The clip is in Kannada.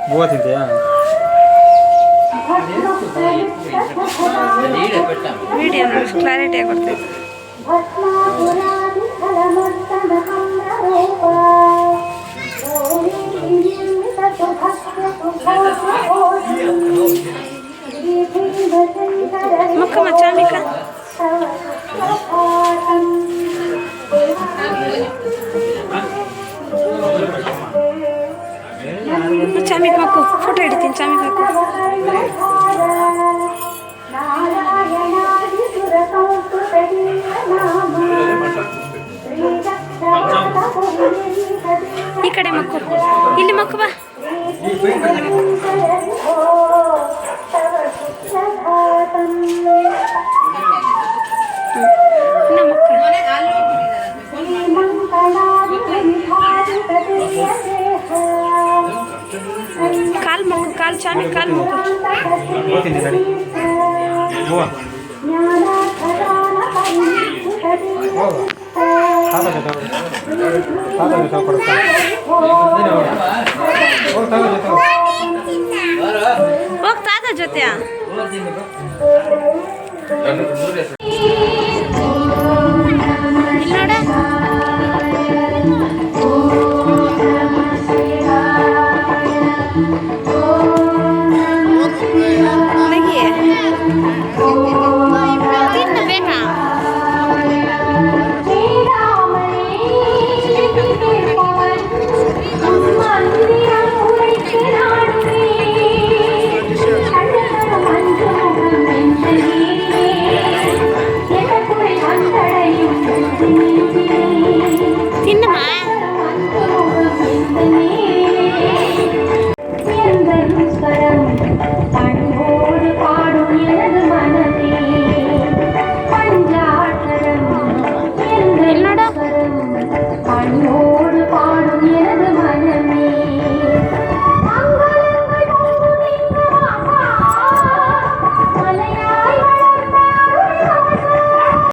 ಗೋವಾ ತಿಂತೀಯಾ? ವಿಡಿಯೋ ಕ್ಲಾರಿಟಿಯಾಗಿ ಬರ್ತೈತೆ. ಮಕ್ಕಮ್ಮ ಚಾಮಿಕ ಚಾಮಿಕ್ ಮಕ್ಕು ಫೋಟೋ ಹಿಡಿತೀನಿ. ಚಾಮಿಕ್ ಮಕ್ಕು ಈ ಕಡೆ ಮಕ್ಕು, ಇಲ್ಲಿ ಮಕ್ಕು ಬಾ. ಕಾಲ್ ಮಕ್ಕು, ಕಾಲ್ ಚಾಮಿ, ಕಾಲ್ ಮಕ್ಕು. ಹೋಗ್ ತಾತ ಜೊತೆ. తిన్నమా